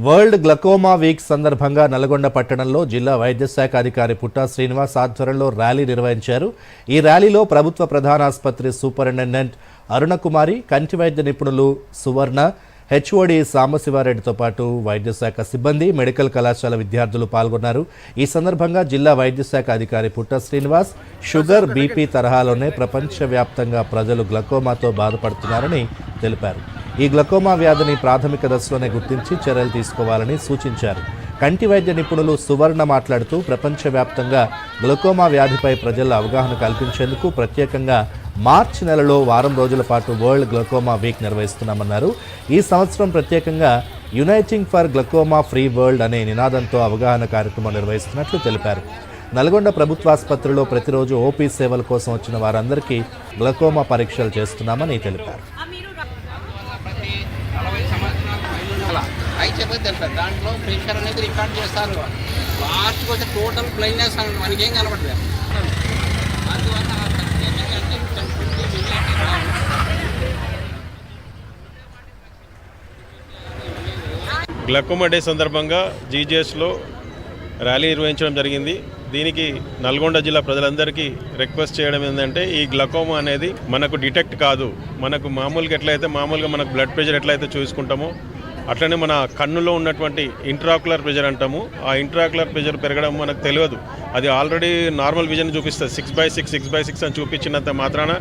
World glaucoma week సందర్భంగా నల్గొండ పట్టణంలో జిల్లా వైద్య శాఖ అధికారి పుట్టా శ్రీనివాస్ ఆధ్వర్యంలో ర్యాలీ నిర్వహించారు. ఈ ర్యాలీలో ప్రభుత్వ ప్రధానాసుపత్రి సూపరింటెండెంట్ అరుణకుమారి, కంటి వైద్య నిపుణులు సువర్ణ, హెచ్ఓడి సాంబశివారెడ్డితో పాటు వైద్య శాఖ సిబ్బంది, మెడికల్ కళాశాల విద్యార్థులు పాల్గొన్నారు. ఈ సందర్భంగా జిల్లా వైద్య శాఖ అధికారి పుట్టా శ్రీనివాస్ షుగర్, బీపీ తరహాలోనే ప్రపంచవ్యాప్తంగా ప్రజలు గ్లకోమాతో బాధపడుతున్నారని తెలిపారు. ఈ గ్లకోమా వ్యాధిని ప్రాథమిక దశలోనే గుర్తించి చర్యలు తీసుకోవాలని సూచించారు. కంటి వైద్య నిపుణులు సువర్ణ మాట్లాడుతూ ప్రపంచవ్యాప్తంగా గ్లకోమా వ్యాధిపై ప్రజల అవగాహన కల్పించేందుకు ప్రత్యేకంగా మార్చి నెలలో వారం రోజుల పాటు వరల్డ్ గ్లకోమా వీక్ నిర్వహిస్తున్నామన్నారు. ఈ సంవత్సరం ప్రత్యేకంగా uniting for glaucoma free world అనే నినాదంతో అవగాహన కార్యక్రమం నిర్వహిస్తున్నట్లు తెలిపారు. నల్గొండ ప్రభుత్వాసుపత్రిలో ప్రతిరోజు ఓపీ సేవల కోసం వచ్చిన వారందరికీ గ్లకోమా పరీక్షలు చేస్తున్నామని తెలిపారు. దాంట్లో ప్రెషర్ అనేది రికార్డ్ చేస్తారు. లాస్ట్కి వచ్చే టోటల్ బ్లైండ్నెస్ మనకి ఏం కనబడదు. గ్లకోమా డే సందర్భంగా జీజీఎస్లో ర్యాలీ నిర్వహించడం జరిగింది. దీనికి నల్గొండ జిల్లా ప్రజలందరికీ రిక్వెస్ట్ చేయడం ఏంటంటే, ఈ గ్లకోమా అనేది మనకు డిటెక్ట్ కాదు. మనకు మామూలుగా మనకు బ్లడ్ ప్రెషర్ ఎట్లయితే చూసుకుంటామో అట్లనే మన కన్నులో ఉన్నటువంటి ఇంట్రాక్యులర్ ప్రెషర్ అంటాము. ఆ ఇంట్రాక్యులర్ ప్రెషర్ పెరగడం మనకు తెలియదు. అది ఆల్రెడీ నార్మల్ విజన్ చూపిస్తుంది. 6/6 అని చూపించినంత మాత్రాన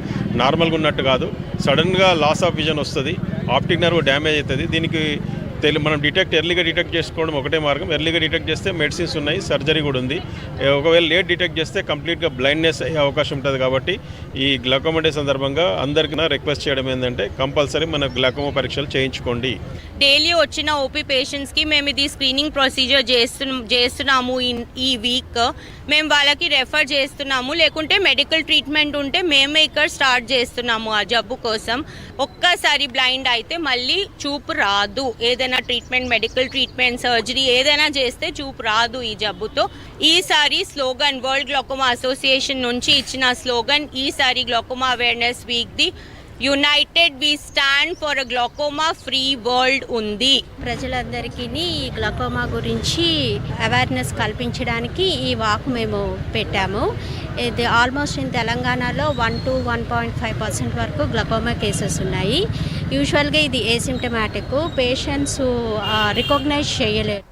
నార్మల్గా ఉన్నట్టు కాదు. సడన్గా లాస్ ఆఫ్ విజన్ వస్తుంది, ఆప్టిక్ నర్వ్ డ్యామేజ్ అవుతుంది. దీనికి మనం ఎర్లీగా డిటెక్ట్ చేసుకోవడం ఒకటే మార్గం. ఎర్లీగా డిటెక్ట్ చేస్తే మెడిసిన్స్ ఉన్నాయి, సర్జరీ కూడా ఉంది. ఒకవేళ లేట్ డిటెక్ట్ చేస్తే కంప్లీట్గా బ్లైండ్నెస్ అయ్యే అవకాశం ఉంటుంది. కాబట్టి ఈ గ్లకోమా డే సందర్భంగా అందరికీ రిక్వెస్ట్ చేయడం ఏంటంటే, కంపల్సరీ మన గ్లకోమా పరీక్షలు చేయించుకోండి. డైలీ వచ్చిన ఓపీ పేషెంట్స్కి మేము ఇది స్క్రీనింగ్ ప్రొసీజర్ చేస్తున్నాము. ఈ వీక్ మేము వాళ్ళకి రెఫర్ చేస్తున్నాము. లేకుంటే మెడికల్ ట్రీట్మెంట్ ఉంటే మేమే ఇక్కడ స్టార్ట్ చేస్తున్నాము. ఆ జబ్బు కోసం ఒక్కసారి బ్లైండ్ అయితే మళ్ళీ చూపు రాదు. ఏదైనా ట్రీట్మెంట్, మెడికల్ ట్రీట్మెంట్, సర్జరీ ఏదైనా చేస్తే చూపు రాదు ఈ జబ్బుతో. ఈసారి స్లోగన్ వరల్డ్ గ్లకోమా అసోసియేషన్ నుంచి ఇచ్చిన స్లోగన్ ఈసారి glaucoma awareness week the united we stand for glaucoma free world ఉంది. ప్రజలందరికీ ఈ గ్లకోమా గురించి అవేర్నెస్ కల్పించడానికి ఈ వాక్ మేము పెట్టాము. ఇది ఆల్మోస్ట్ ఇన్ తెలంగాణలో 1 to 1.5% వరకు గ్లకోమా కేసెస్ ఉన్నాయి. యూజువల్గా ఇది ఏసిమ్టమాటిక్, పేషెంట్స్ రికగ్నైజ్ చేయలేరు.